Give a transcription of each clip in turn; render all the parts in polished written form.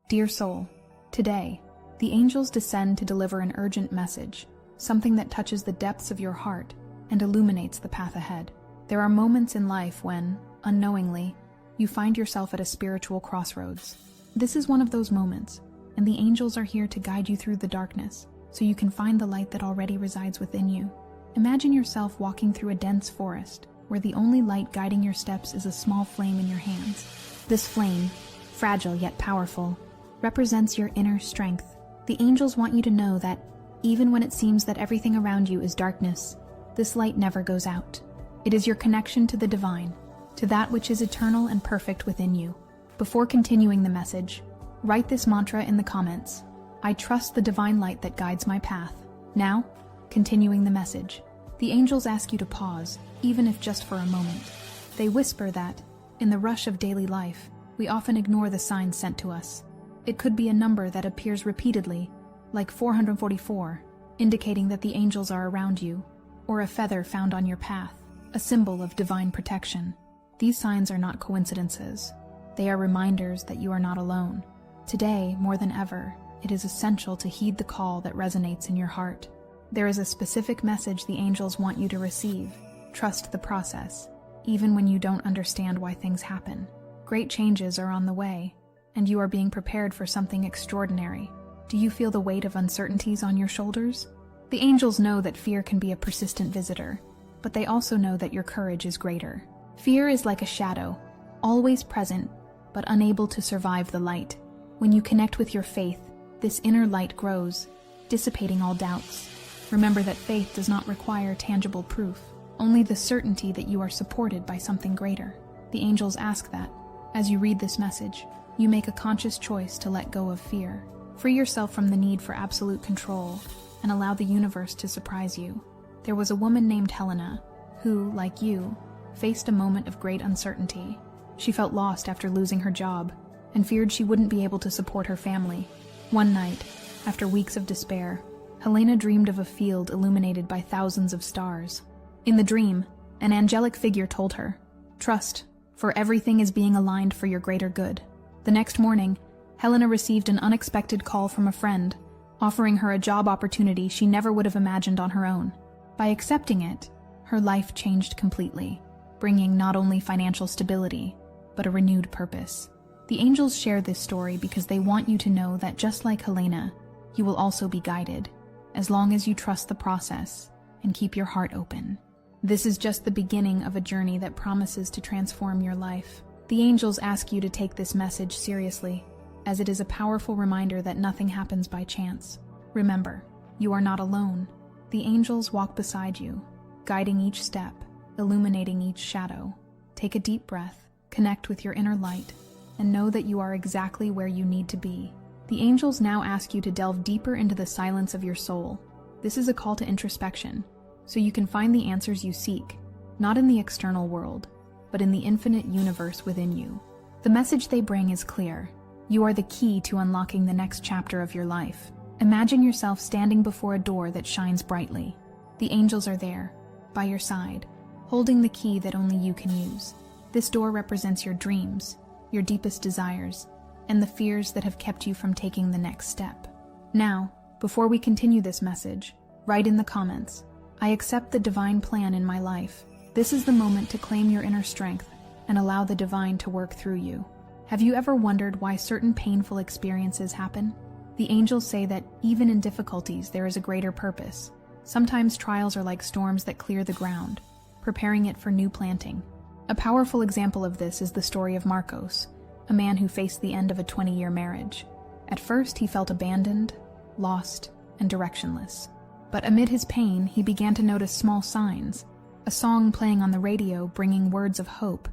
Dear soul, today, the angels descend to deliver an urgent message, something that touches the depths of your heart and illuminates the path ahead. There are moments in life when, unknowingly, you find yourself at a spiritual crossroads. This is one of those moments, and the angels are here to guide you through the darkness so you can find the light that already resides within you. Imagine yourself walking through a dense forest where the only light guiding your steps is a small flame in your hands. This flame, fragile yet powerful, represents your inner strength. The angels want you to know that even when it seems that everything around you is darkness, this light never goes out. It is your connection to the divine, to that which is eternal and perfect within you. Before continuing the message, write this mantra in the comments. I trust the divine light that guides my path. Now, continuing the message, the angels ask you to pause, even if just for a moment. They whisper that, in the rush of daily life, we often ignore the signs sent to us. It could be a number that appears repeatedly, like 444, indicating that the angels are around you, or a feather found on your path, a symbol of divine protection. These signs are not coincidences. They are reminders that you are not alone. Today, more than ever, it is essential to heed the call that resonates in your heart. There is a specific message the angels want you to receive. Trust the process, even when you don't understand why things happen. Great changes are on the way, and you are being prepared for something extraordinary. Do you feel the weight of uncertainties on your shoulders? The angels know that fear can be a persistent visitor, but they also know that your courage is greater. Fear is like a shadow, always present, but unable to survive the light. When you connect with your faith, this inner light grows, dissipating all doubts. Remember that faith does not require tangible proof, only the certainty that you are supported by something greater. The angels ask that, as you read this message, you make a conscious choice to let go of fear. Free yourself from the need for absolute control and allow the universe to surprise you. There was a woman named Helena who, like you, faced a moment of great uncertainty. She felt lost after losing her job and feared she wouldn't be able to support her family. One night, after weeks of despair, Helena dreamed of a field illuminated by thousands of stars. In the dream, an angelic figure told her, "Trust, for everything is being aligned for your greater good." The next morning, Helena received an unexpected call from a friend, offering her a job opportunity she never would have imagined on her own. By accepting it, her life changed completely, bringing not only financial stability, but a renewed purpose. The angels share this story because they want you to know that just like Helena, you will also be guided, as long as you trust the process and keep your heart open. This is just the beginning of a journey that promises to transform your life. The angels ask you to take this message seriously, as it is a powerful reminder that nothing happens by chance. Remember, you are not alone. The angels walk beside you, guiding each step, illuminating each shadow. Take a deep breath, connect with your inner light, and know that you are exactly where you need to be. The angels now ask you to delve deeper into the silence of your soul. This is a call to introspection, so you can find the answers you seek, not in the external world, but in the infinite universe within you. The message they bring is clear. You are the key to unlocking the next chapter of your life. Imagine yourself standing before a door that shines brightly. The angels are there, by your side, holding the key that only you can use. This door represents your dreams, your deepest desires, and the fears that have kept you from taking the next step. Now, before we continue this message, write in the comments, "I accept the divine plan in my life." This is the moment to claim your inner strength and allow the divine to work through you. Have you ever wondered why certain painful experiences happen? The angels say that even in difficulties there is a greater purpose. Sometimes trials are like storms that clear the ground, preparing it for new planting. A powerful example of this is the story of Marcos, a man who faced the end of a 20-year marriage. At first he felt abandoned, lost, and directionless. But amid his pain, he began to notice small signs. A song playing on the radio bringing words of hope,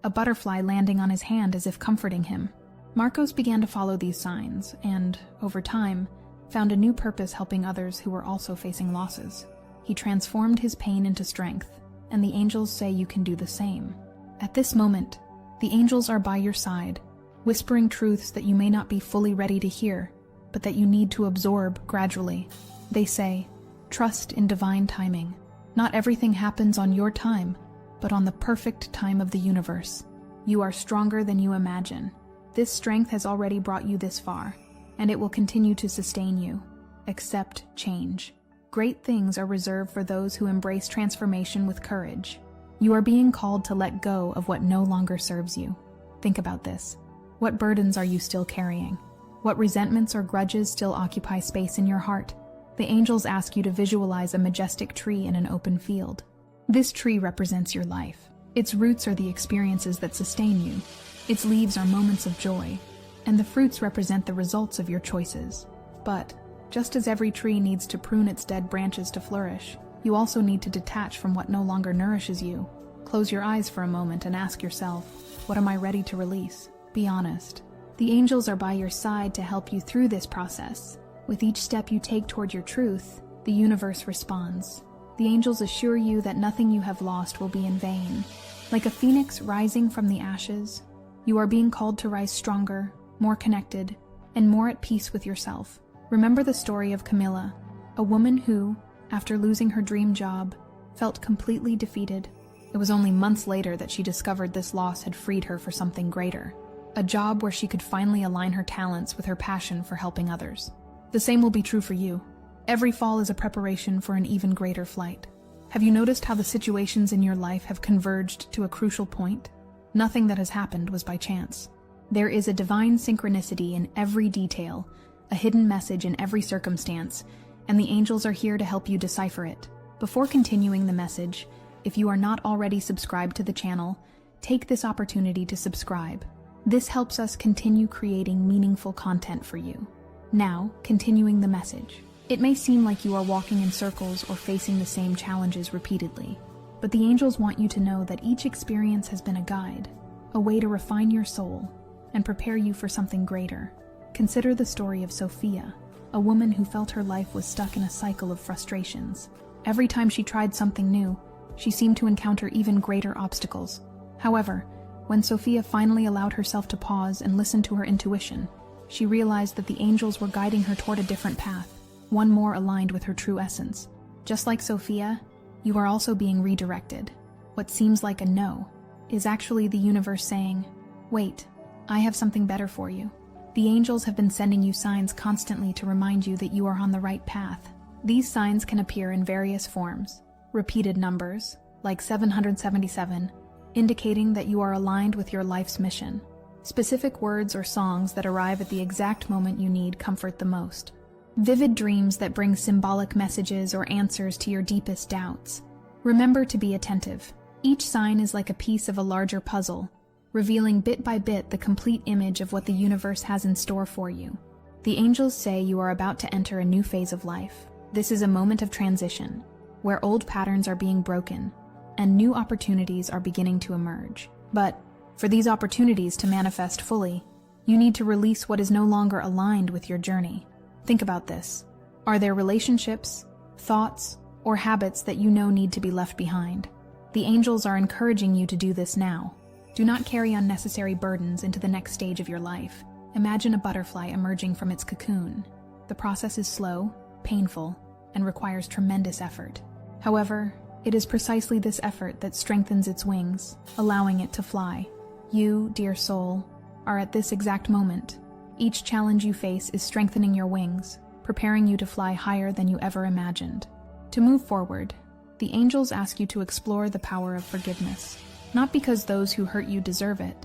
a butterfly landing on his hand as if comforting him. Marcos began to follow these signs and, over time, found a new purpose helping others who were also facing losses. He transformed his pain into strength, and the angels say you can do the same. At this moment, the angels are by your side, whispering truths that you may not be fully ready to hear, but that you need to absorb gradually. They say, "Trust in divine timing. Not everything happens on your time, but on the perfect time of the universe. You are stronger than you imagine. This strength has already brought you this far, and it will continue to sustain you. Accept change. Great things are reserved for those who embrace transformation with courage. You are being called to let go of what no longer serves you. Think about this. What burdens are you still carrying? What resentments or grudges still occupy space in your heart? The angels ask you to visualize a majestic tree in an open field. This tree represents your life. Its roots are the experiences that sustain you. Its leaves are moments of joy, and the fruits represent the results of your choices. But, just as every tree needs to prune its dead branches to flourish, you also need to detach from what no longer nourishes you. Close your eyes for a moment and ask yourself, what am I ready to release? Be honest. The angels are by your side to help you through this process. With each step you take toward your truth, the universe responds. The angels assure you that nothing you have lost will be in vain. Like a phoenix rising from the ashes, you are being called to rise stronger, more connected, and more at peace with yourself. Remember the story of Camilla, a woman who, after losing her dream job, felt completely defeated. It was only months later that she discovered this loss had freed her for something greater, a job where she could finally align her talents with her passion for helping others. The same will be true for you. Every fall is a preparation for an even greater flight. Have you noticed how the situations in your life have converged to a crucial point? Nothing that has happened was by chance. There is a divine synchronicity in every detail, a hidden message in every circumstance, and the angels are here to help you decipher it. Before continuing the message, if you are not already subscribed to the channel, take this opportunity to subscribe. This helps us continue creating meaningful content for you. Now, continuing the message. It may seem like you are walking in circles or facing the same challenges repeatedly, but the angels want you to know that each experience has been a guide, a way to refine your soul and prepare you for something greater. Consider the story of Sophia, a woman who felt her life was stuck in a cycle of frustrations. Every time she tried something new, she seemed to encounter even greater obstacles. However, when Sophia finally allowed herself to pause and listen to her intuition, she realized that the angels were guiding her toward a different path, one more aligned with her true essence. Just like Sophia, you are also being redirected. What seems like a no is actually the universe saying, wait, I have something better for you. The angels have been sending you signs constantly to remind you that you are on the right path. These signs can appear in various forms. Repeated numbers, like 777, indicating that you are aligned with your life's mission. Specific words or songs that arrive at the exact moment you need comfort the most. Vivid dreams that bring symbolic messages or answers to your deepest doubts. Remember to be attentive. Each sign is like a piece of a larger puzzle, revealing bit by bit the complete image of what the universe has in store for you. The angels say you are about to enter a new phase of life. This is a moment of transition, where old patterns are being broken, and new opportunities are beginning to emerge. But for these opportunities to manifest fully, you need to release what is no longer aligned with your journey. Think about this. Are there relationships, thoughts, or habits that you know need to be left behind? The angels are encouraging you to do this now. Do not carry unnecessary burdens into the next stage of your life. Imagine a butterfly emerging from its cocoon. The process is slow, painful, and requires tremendous effort. However, it is precisely this effort that strengthens its wings, allowing it to fly. You, dear soul, are at this exact moment. Each challenge you face is strengthening your wings, preparing you to fly higher than you ever imagined. To move forward, the angels ask you to explore the power of forgiveness, not because those who hurt you deserve it,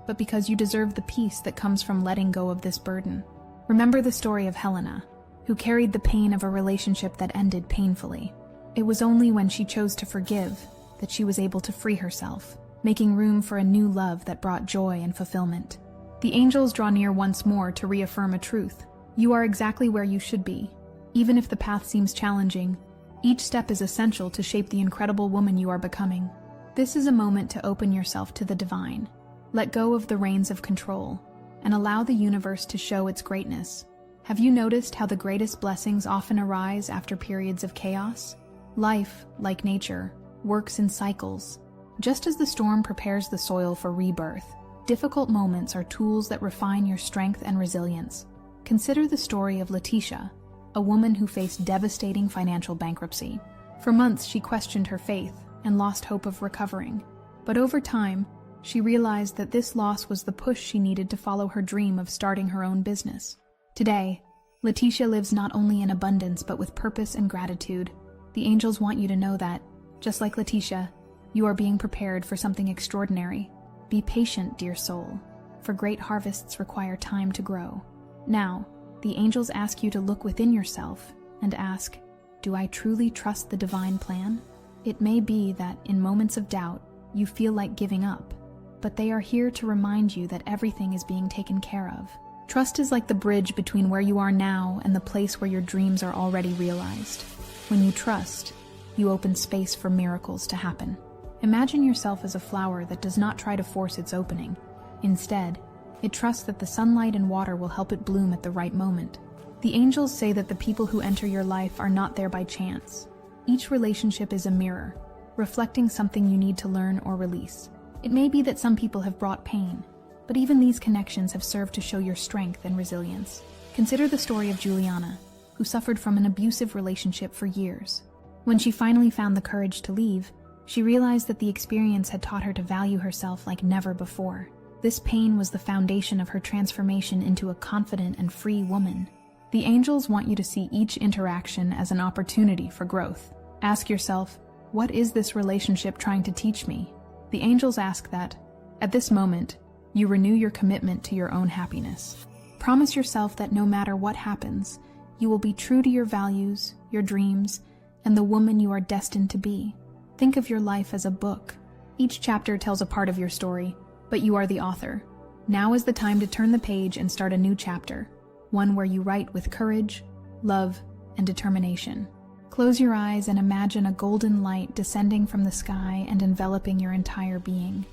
but because you deserve the peace that comes from letting go of this burden. Remember the story of Helena, who carried the pain of a relationship that ended painfully. It was only when she chose to forgive that she was able to free herself, making room for a new love that brought joy and fulfillment. The angels draw near once more to reaffirm a truth. You are exactly where you should be. Even if the path seems challenging, each step is essential to shape the incredible woman you are becoming. This is a moment to open yourself to the divine. Let go of the reins of control and allow the universe to show its greatness. Have you noticed how the greatest blessings often arise after periods of chaos? Life, like nature, works in cycles. Just as the storm prepares the soil for rebirth, difficult moments are tools that refine your strength and resilience. Consider the story of Letitia, a woman who faced devastating financial bankruptcy. For months, she questioned her faith and lost hope of recovering. But over time, She realized that this loss was the push she needed to follow her dream of starting her own business. Today, Letitia lives not only in abundance but with purpose and gratitude. The angels want you to know that, just like Letitia, you are being prepared for something extraordinary. Be patient, dear soul, for great harvests require time to grow. Now, the angels ask you to look within yourself and ask, do I truly trust the divine plan? It may be that in moments of doubt, you feel like giving up, but they are here to remind you that everything is being taken care of. Trust is like the bridge between where you are now and the place where your dreams are already realized. When you trust, you open space for miracles to happen. Imagine yourself as a flower that does not try to force its opening. Instead, it trusts that the sunlight and water will help it bloom at the right moment. The angels say that the people who enter your life are not there by chance. Each relationship is a mirror, reflecting something you need to learn or release. It may be that some people have brought pain, but even these connections have served to show your strength and resilience. Consider the story of Juliana, who suffered from an abusive relationship for years. When she finally found the courage to leave, she realized that the experience had taught her to value herself like never before. This pain was the foundation of her transformation into a confident and free woman. The angels want you to see each interaction as an opportunity for growth. Ask yourself, what is this relationship trying to teach me? The angels ask that, at this moment, you renew your commitment to your own happiness. Promise yourself that no matter what happens, you will be true to your values, your dreams, and the woman you are destined to be. Think of your life as a book. Each chapter tells a part of your story, but you are the author. Now is the time to turn the page and start a new chapter, one where you write with courage, love, and determination. Close your eyes and imagine a golden light descending from the sky and enveloping your entire being.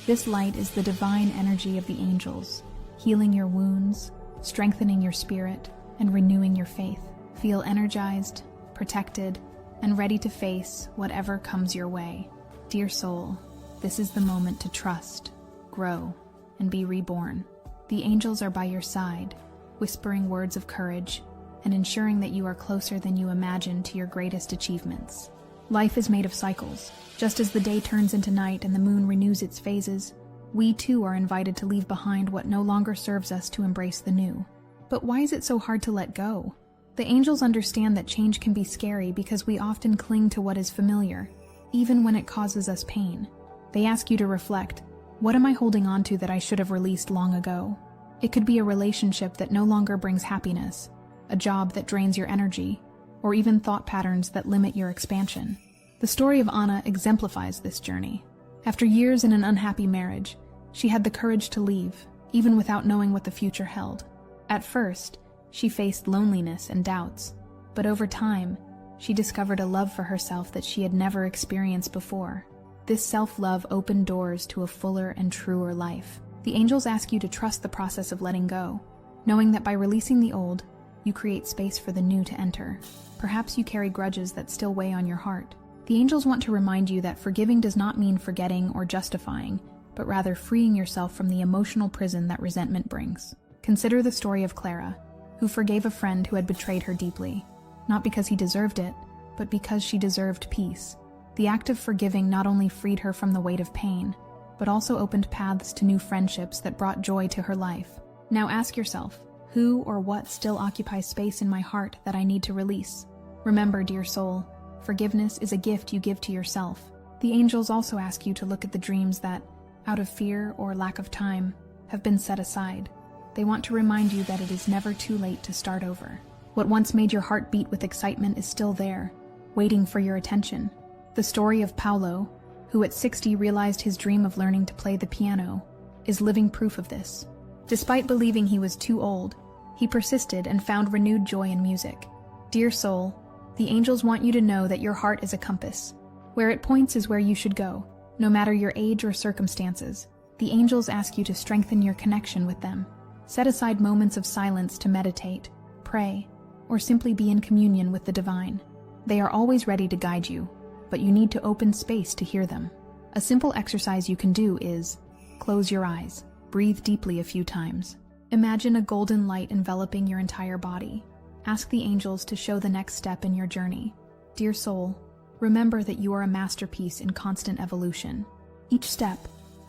This light is the divine energy of the angels, healing your wounds, strengthening your spirit, and renewing your faith. Feel energized, protected, and ready to face whatever comes your way. Dear soul, this is the moment to trust, grow, and be reborn. The angels are by your side, whispering words of courage and ensuring that you are closer than you imagined to your greatest achievements. Life is made of cycles. Just as the day turns into night and the moon renews its phases, we too are invited to leave behind what no longer serves us to embrace the new. But why is it so hard to let go? The angels understand that change can be scary because we often cling to what is familiar, even when it causes us pain. They ask you to reflect, what am I holding on to that I should have released long ago? It could be a relationship that no longer brings happiness, a job that drains your energy, or even thought patterns that limit your expansion. The story of Anna exemplifies this journey. After years in an unhappy marriage, she had the courage to leave, even without knowing what the future held. At first, she faced loneliness and doubts, but over time, she discovered a love for herself that she had never experienced before. This self-love opened doors to a fuller and truer life. The angels ask you to trust the process of letting go, knowing that by releasing the old, you create space for the new to enter. Perhaps you carry grudges that still weigh on your heart. The angels want to remind you that forgiving does not mean forgetting or justifying, but rather freeing yourself from the emotional prison that resentment brings. Consider the story of Clara, who forgave a friend who had betrayed her deeply, not because he deserved it, but because she deserved peace. The act of forgiving not only freed her from the weight of pain, but also opened paths to new friendships that brought joy to her life. Now ask yourself, who or what still occupies space in my heart that I need to release? Remember, dear soul, forgiveness is a gift you give to yourself. The angels also ask you to look at the dreams that, out of fear or lack of time, have been set aside. They want to remind you that it is never too late to start over. What once made your heart beat with excitement is still there, waiting for your attention. The story of Paulo, who at 60 realized his dream of learning to play the piano, is living proof of this. Despite believing he was too old, he persisted and found renewed joy in music. Dear soul, the angels want you to know that your heart is a compass. Where it points is where you should go, no matter your age or circumstances. The angels ask you to strengthen your connection with them. Set aside moments of silence to meditate, pray, or simply be in communion with the divine. They are always ready to guide you, but you need to open space to hear them. A simple exercise you can do is close your eyes, breathe deeply a few times. Imagine a golden light enveloping your entire body. Ask the angels to show the next step in your journey. Dear soul, remember that you are a masterpiece in constant evolution. Each step,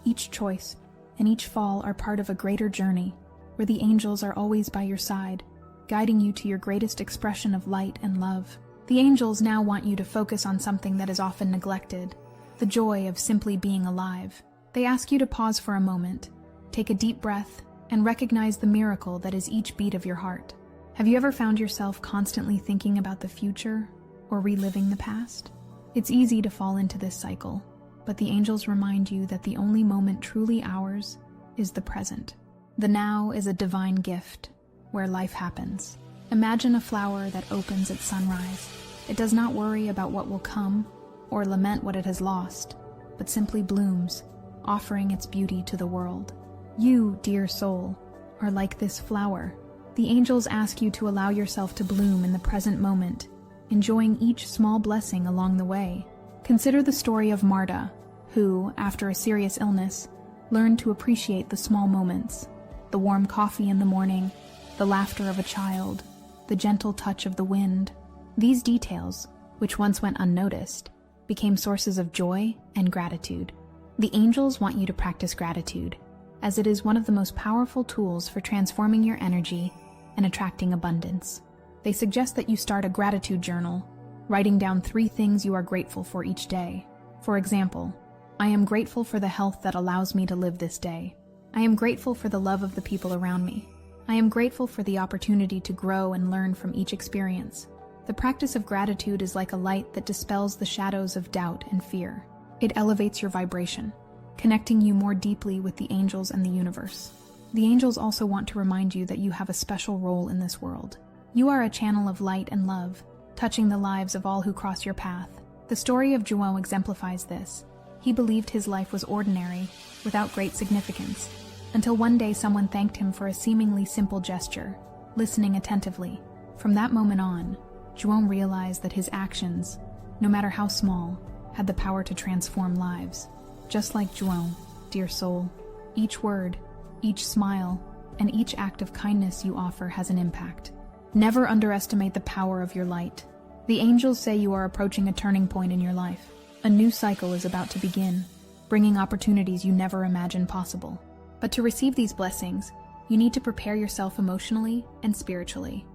Each choice and each fall are part of a greater journey, where the angels are always by your side, guiding you to your greatest expression of light and love. The angels now want you to focus on something that is often neglected, the joy of simply being alive. They ask you to pause for a moment, take a deep breath, and recognize the miracle that is each beat of your heart. Have you ever found yourself constantly thinking about the future or reliving the past? It's easy to fall into this cycle, but the angels remind you that the only moment truly ours is the present. The now is a divine gift, where life happens. Imagine a flower that opens at sunrise. It does not worry about what will come or lament what it has lost, but simply blooms, offering its beauty to the world. You, dear soul, are like this flower. The angels ask you to allow yourself to bloom in the present moment, enjoying each small blessing along the way. Consider the story of Marta, who, after a serious illness, learned to appreciate the small moments, the warm coffee in the morning, the laughter of a child, the gentle touch of the wind. These details, which once went unnoticed, became sources of joy and gratitude. The angels want you to practice gratitude, as it is one of the most powerful tools for transforming your energy and attracting abundance. They suggest that you start a gratitude journal, writing down 3 things you are grateful for each day. For example, I am grateful for the health that allows me to live this day. I am grateful for the love of the people around me. I am grateful for the opportunity to grow and learn from each experience. The practice of gratitude is like a light that dispels the shadows of doubt and fear. It elevates your vibration, connecting you more deeply with the angels and the universe. The angels also want to remind you that you have a special role in this world. You are a channel of light and love, touching the lives of all who cross your path. The story of João exemplifies this. He believed his life was ordinary, without great significance, until one day someone thanked him for a seemingly simple gesture, listening attentively. From that moment on, João realized that his actions, no matter how small, had the power to transform lives. Just like João, dear soul, each word, each smile, and each act of kindness you offer has an impact. Never underestimate the power of your light. The angels say you are approaching a turning point in your life. A new cycle is about to begin, bringing opportunities you never imagined possible. But to receive these blessings, you need to prepare yourself emotionally and spiritually.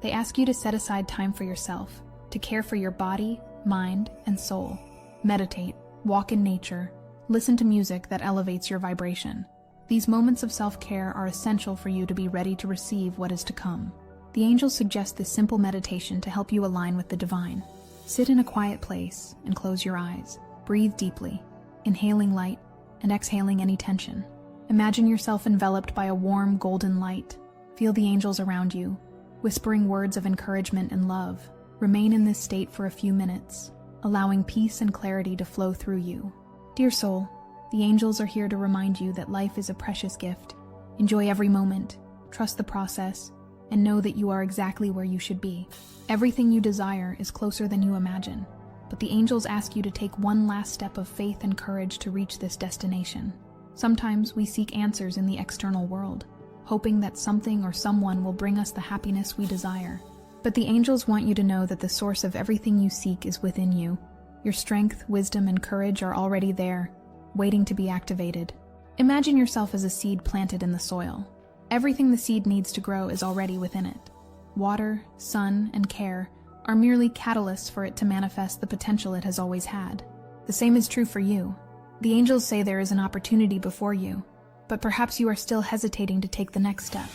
They ask you to set aside time for yourself, to care for your body, mind, and soul. Meditate, walk in nature, listen to music that elevates your vibration. These moments of self-care are essential for you to be ready to receive what is to come. The angels suggest this simple meditation to help you align with the divine. Sit in a quiet place and close your eyes. Breathe deeply, inhaling light and exhaling any tension. Imagine yourself enveloped by a warm golden light. Feel the angels around you, whispering words of encouragement and love. Remain in this state for a few minutes, allowing peace and clarity to flow through you. Dear soul, the angels are here to remind you that life is a precious gift. Enjoy every moment, trust the process, and know that you are exactly where you should be. Everything you desire is closer than you imagine, but the angels ask you to take one last step of faith and courage to reach this destination. Sometimes we seek answers in the external world, hoping that something or someone will bring us the happiness we desire. But the angels want you to know that the source of everything you seek is within you. Your strength, wisdom, and courage are already there, waiting to be activated. Imagine yourself as a seed planted in the soil. Everything the seed needs to grow is already within it. Water, sun, and care are merely catalysts for it to manifest the potential it has always had. The same is true for you. The angels say there is an opportunity before you, but perhaps you are still hesitating to take the next step.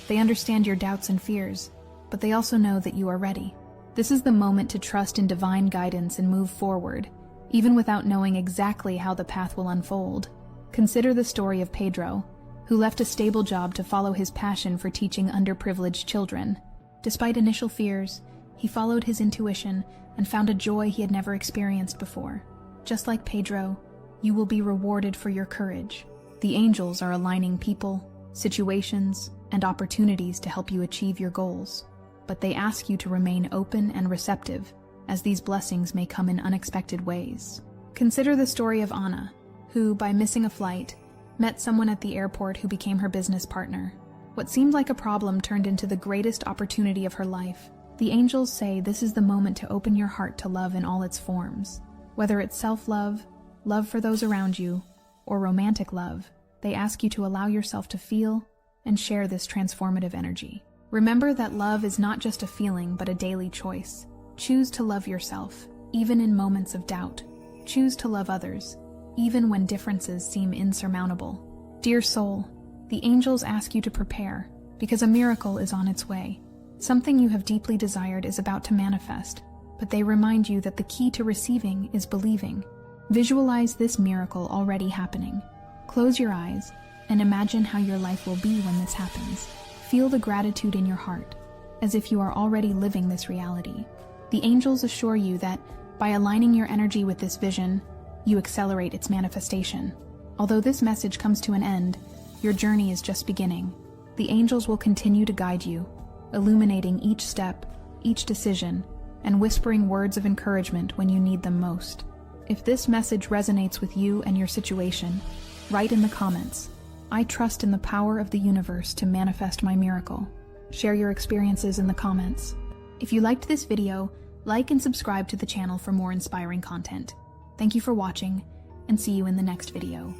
They understand your doubts and fears, but they also know that you are ready. This is the moment to trust in divine guidance and move forward, even without knowing exactly how the path will unfold. Consider the story of Pedro, who left a stable job to follow his passion for teaching underprivileged children. Despite initial fears, he followed his intuition and found a joy he had never experienced before. Just like Pedro, you will be rewarded for your courage. The angels are aligning people, situations, and opportunities to help you achieve your goals. But they ask you to remain open and receptive, as these blessings may come in unexpected ways. Consider the story of Anna, who, by missing a flight, met someone at the airport who became her business partner. What seemed like a problem turned into the greatest opportunity of her life. The angels say this is the moment to open your heart to love in all its forms. Whether it's self-love, love for those around you, or romantic love, they ask you to allow yourself to feel and share this transformative energy. Remember that love is not just a feeling, but a daily choice. Choose to love yourself, even in moments of doubt. Choose to love others, even when differences seem insurmountable. Dear soul, the angels ask you to prepare, because a miracle is on its way. Something you have deeply desired is about to manifest, but they remind you that the key to receiving is believing. Visualize this miracle already happening. Close your eyes and imagine how your life will be when this happens. Feel the gratitude in your heart, as if you are already living this reality. The angels assure you that by aligning your energy with this vision, you accelerate its manifestation. Although this message comes to an end, your journey is just beginning. The angels will continue to guide you, illuminating each step, each decision, and whispering words of encouragement when you need them most. If this message resonates with you and your situation, write in the comments, "I trust in the power of the universe to manifest my miracle." Share your experiences in the comments. If you liked this video, like and subscribe to the channel for more inspiring content. Thank you for watching, and see you in the next video.